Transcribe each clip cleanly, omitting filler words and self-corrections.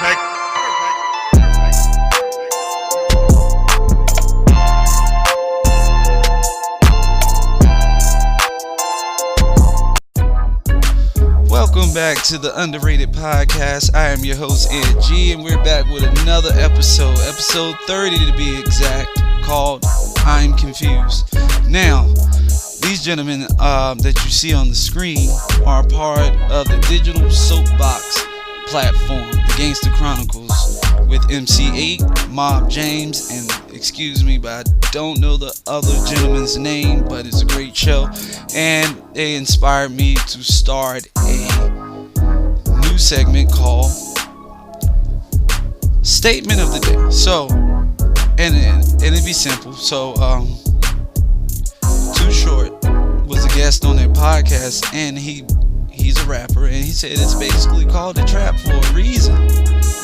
Welcome back to the Underrated podcast. I am your host, Ed G, and we're back with another episode 30 to be exact, called I'm Confused. Now, these gentlemen that you see on the screen are part of the Digital Soapbox platform, the Gangster Chronicles, with MC8, Mob James, and excuse me, but I don't know the other gentleman's name, but it's a great show, and they inspired me to start a new segment called Statement of the Day. So, and it'd be simple. So, Too Short was a guest on their podcast, and he's a rapper, and he said it's basically called a trap for a reason.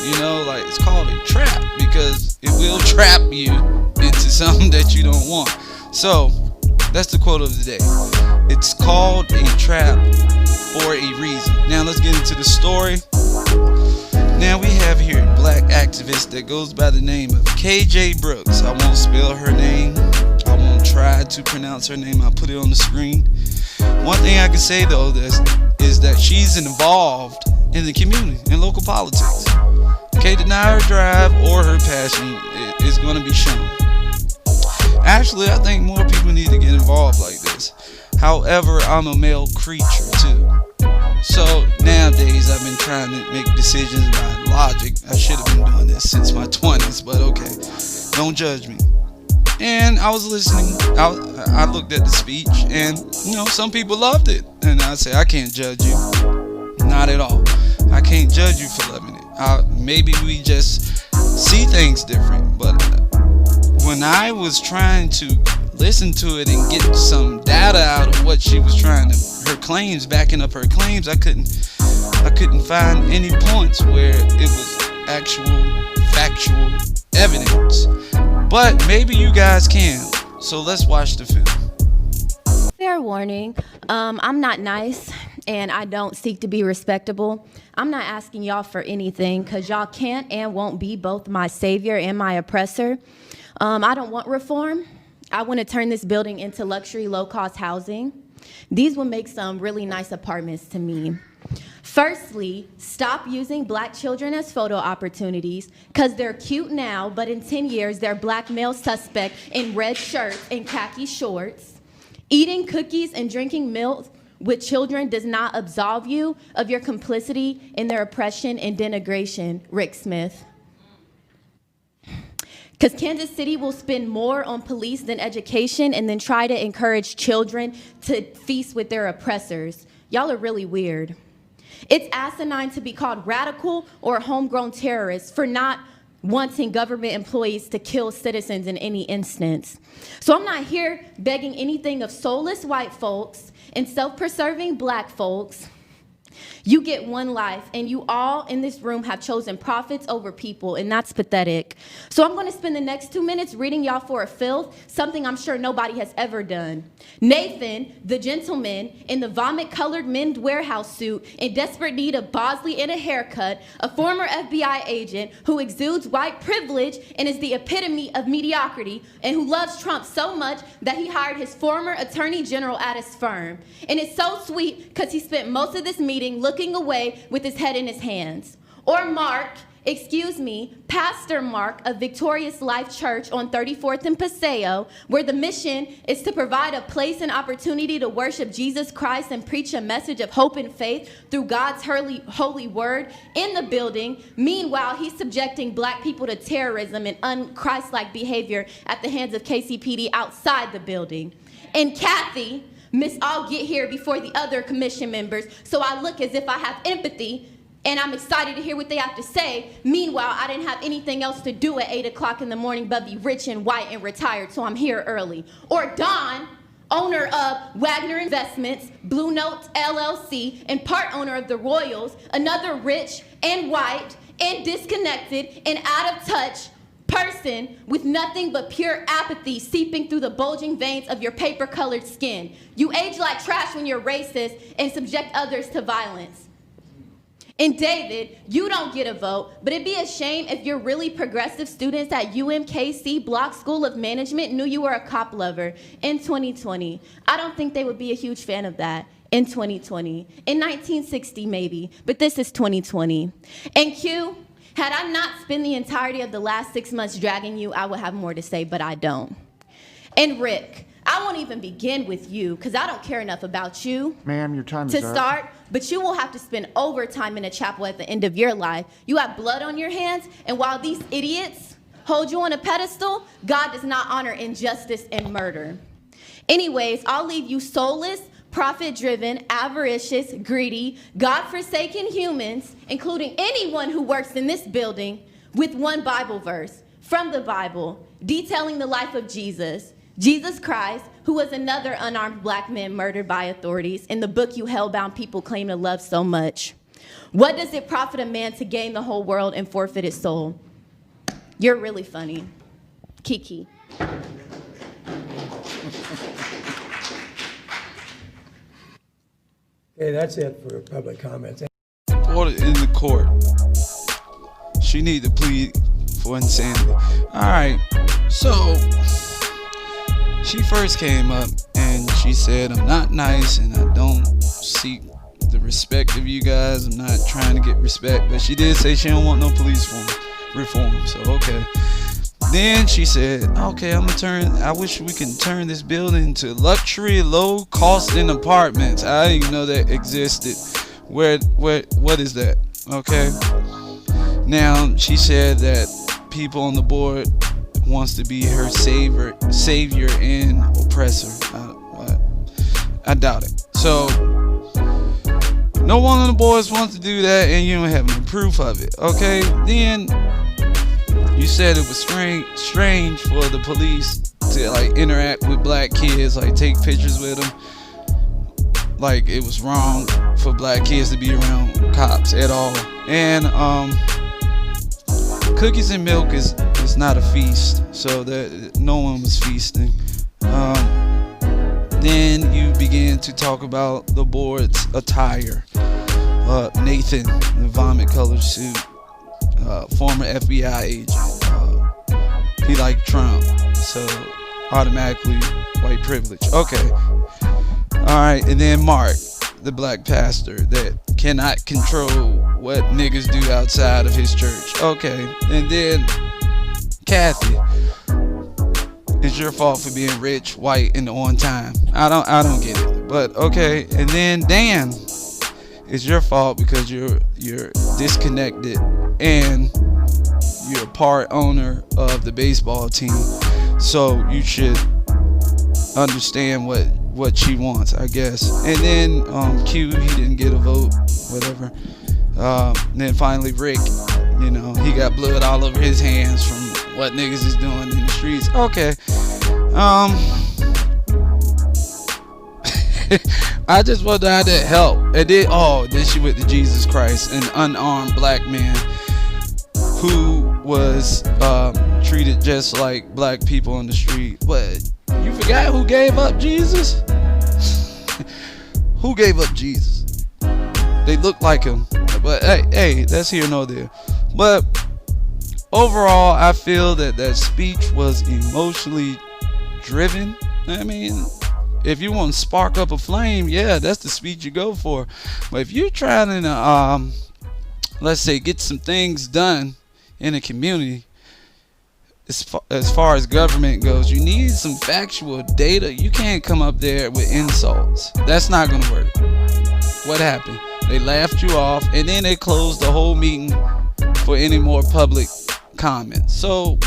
You know, like, it's called a trap because it will trap you into something that you don't want. So, that's the quote of the day. It's called a trap for a reason. Now, let's get into the story. Now, we have here a black activist that goes by the name of KJ Brooks. I won't spell her name. I won't try to pronounce her name. I'll put it on the screen. One thing I can say, though, is that she's involved in the community and local politics. Can't deny her drive or her passion is going to be shown. Actually, I think more people need to get involved like this. However, I'm a male creature too. So nowadays I've been trying to make decisions by logic. I should have been doing this since my 20s, but okay. Don't judge me. And I was listening. I looked at the speech, and you know, some people loved it. And I say, I can't judge you. Not at all. I can't judge you for loving it. Maybe we just see things different. But when I was trying to listen to it and get some data out of what she was trying to, her claims, backing up her claims, I couldn't find any points where it was actual factual evidence. But maybe you guys can. So let's watch the film. Fair warning, I'm not nice and I don't seek to be respectable. I'm not asking y'all for anything because y'all can't and won't be both my savior and my oppressor. I don't want reform. I want to turn this building into luxury, low-cost housing. These will make some really nice apartments to me. Firstly, stop using black children as photo opportunities because they're cute now, but in 10 years, they're black male suspect in red shirts and khaki shorts. Eating cookies and drinking milk with children does not absolve you of your complicity in their oppression and denigration, Rick Smith. Because Kansas City will spend more on police than education and then try to encourage children to feast with their oppressors. Y'all are really weird. It's asinine to be called radical or a homegrown terrorist for not wanting government employees to kill citizens in any instance. So I'm not here begging anything of soulless white folks and self-preserving black folks. You get one life, and you all in this room have chosen profits over people, and that's pathetic. So I'm going to spend the next 2 minutes reading y'all for a filth, something I'm sure nobody has ever done. Nathan, the gentleman in the vomit-colored men's warehouse suit in desperate need of Bosley and a haircut, a former FBI agent who exudes white privilege and is the epitome of mediocrity, and who loves Trump so much that he hired his former attorney general at his firm. And it's so sweet because he spent most of this meeting looking away with his head in his hands. Or Pastor Mark of Victorious Life Church on 34th and Paseo, where the mission is to provide a place and opportunity to worship Jesus Christ and preach a message of hope and faith through God's holy word in the building. Meanwhile, he's subjecting black people to terrorism and un-Christ-like behavior at the hands of KCPD outside the building. And Kathy, Miss, I'll get here before the other commission members, so I look as if I have empathy, and I'm excited to hear what they have to say. Meanwhile, I didn't have anything else to do at 8 o'clock in the morning but be rich and white and retired, so I'm here early. Or Don, owner of Wagner Investments, Blue Note LLC, and part owner of the Royals, another rich and white and disconnected and out of touch person with nothing but pure apathy seeping through the bulging veins of your paper-colored skin. You age like trash when you're racist and subject others to violence. And David, you don't get a vote, but it'd be a shame if your really progressive students at UMKC Block School of Management knew you were a cop lover in 2020. I don't think they would be a huge fan of that in 2020. In 1960 maybe, but this is 2020. And Q, had I not spent the entirety of the last 6 months dragging you, I would have more to say, but I don't. And Rick, I won't even begin with you, because I don't care enough about you. Ma'am, your time is to up. start, but you will have to spend overtime in a chapel at the end of your life. You have blood on your hands, and while these idiots hold you on a pedestal, God does not honor injustice and murder. Anyways, I'll leave you soulless, profit-driven, avaricious, greedy, God-forsaken humans, including anyone who works in this building, with one Bible verse from the Bible, detailing the life of Jesus Christ, who was another unarmed black man murdered by authorities in the book you hellbound people claim to love so much. What does it profit a man to gain the whole world and forfeit his soul? You're really funny. Kiki. Okay, that's it for public comments. Order in the court. She need to plead for insanity. Alright, so she first came up and she said, I'm not nice and I don't seek the respect of you guys. I'm not trying to get respect. But she did say she don't want no police reform. So okay. Then she said, okay, I wish we can turn this building into luxury, low costing apartments. I didn't even know that existed. What is that? Okay. Now she said that people on the board wants to be her savior and oppressor. I doubt it. So no one on the boards wants to do that, and you don't have no proof of it. Okay. Then you said it was strange for the police to like interact with black kids, like take pictures with them. Like it was wrong for black kids to be around cops at all. And cookies and milk is not a feast, so that no one was feasting. Then you began to talk about the board's attire. Nathan, the vomit colored suit. Former FBI agent. He liked Trump, so automatically white privilege. Okay. Alright, and then Mark, the black pastor that cannot control what niggas do outside of his church. Okay. And then Kathy, it's your fault for being rich, white, and on time. I don't get it. But okay. And then Dan, it's your fault because you're disconnected and you're a part owner of the baseball team, so you should understand what she wants, I guess. And then Q, he didn't get a vote, whatever. Then finally Rick, he got blood all over his hands from what niggas is doing in the streets. Okay. I just wonder how that helped. And then she went to Jesus Christ, an unarmed black man who was treated just like black people on the street. What? You forgot who gave up Jesus? Who gave up Jesus? They look like him. But hey, that's here nor there. But overall, I feel that speech was emotionally driven. I mean, if you want to spark up a flame, yeah, that's the speech you go for. But if you're trying to, let's say, get some things done in a community, as far as government goes, you need some factual data. You can't come up there with insults. That's not going to work. What happened? They laughed you off, and then they closed the whole meeting for any more public comments. So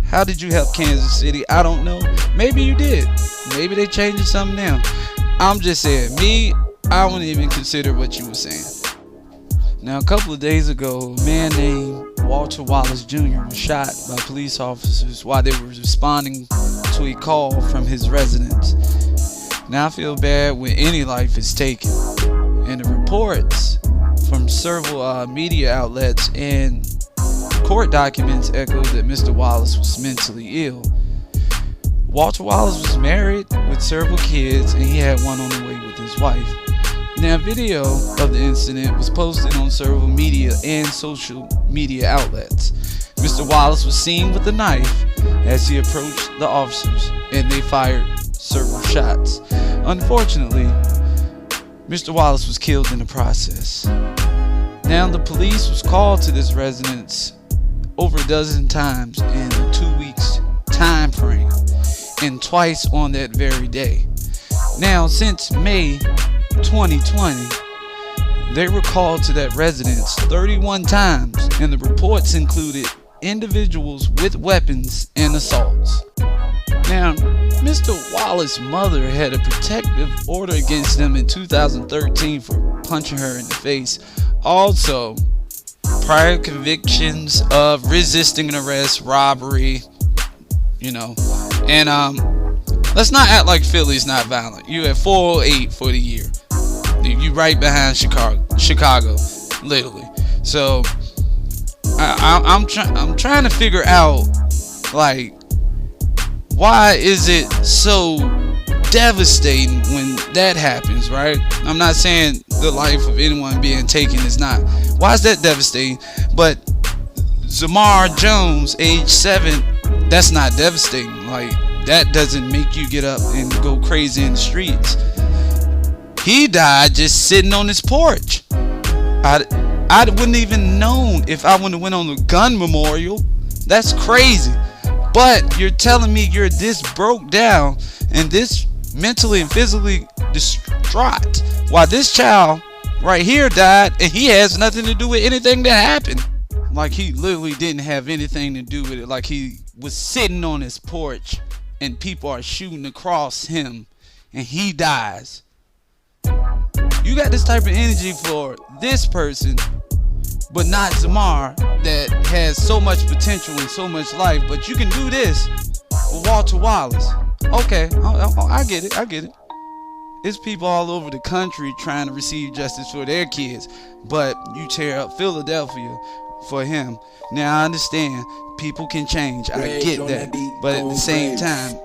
how did you help Kansas City? I don't know. Maybe you did. Maybe they changing something now. I'm just saying, I wouldn't even consider what you were saying. Now, a couple of days ago, a man named Walter Wallace Jr. was shot by police officers while they were responding to a call from his residence. Now, I feel bad when any life is taken. And the reports from several media outlets and court documents echo that Mr. Wallace was mentally ill. Walter Wallace was married with several kids, and he had one on the way with his wife. Now, video of the incident was posted on several media and social media outlets. Mr. Wallace was seen with a knife as he approached the officers, and they fired several shots. Unfortunately, Mr. Wallace was killed in the process. Now, the police was called to this residence over a dozen times in a 2 weeks time frame, and twice on that very day. Now, since May 2020, they were called to that residence 31 times, and the reports included individuals with weapons and assaults. Now, Mr. Wallace's mother had a protective order against him in 2013 for punching her in the face. Also, prior convictions of resisting an arrest, robbery, and let's not act like Philly's not violent. You at 408 for the year. You right behind Chicago, literally. So I'm trying to figure out, like, why is it so devastating when that happens, right? I'm not saying the life of anyone being taken is not. Why is that devastating? But Zamar Jones, age 7, that's not devastating. Like, that doesn't make you get up and go crazy in the streets. He died just sitting on his porch. I wouldn't even known if I wouldn't have went on the gun memorial. That's crazy. But you're telling me you're this broke down and this mentally and physically distraught, while this child right here died and he has nothing to do with anything that happened. Like, he literally didn't have anything to do with it. Like, he was sitting on his porch and people are shooting across him and he dies. You got this type of energy for this person, but not Zamar, that has so much potential and so much life. But you can do this for Walter Wallace. Okay, I get it. It's people all over the country trying to receive justice for their kids, but you tear up Philadelphia for him. Now, I understand people can change. I get that. But at the same time,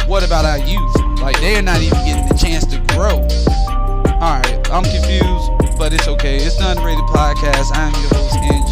what about our youth? Like, they're not even getting the chance to grow. Alright, I'm confused, but it's okay. It's the Underrated Podcast. I'm your host, Andrew.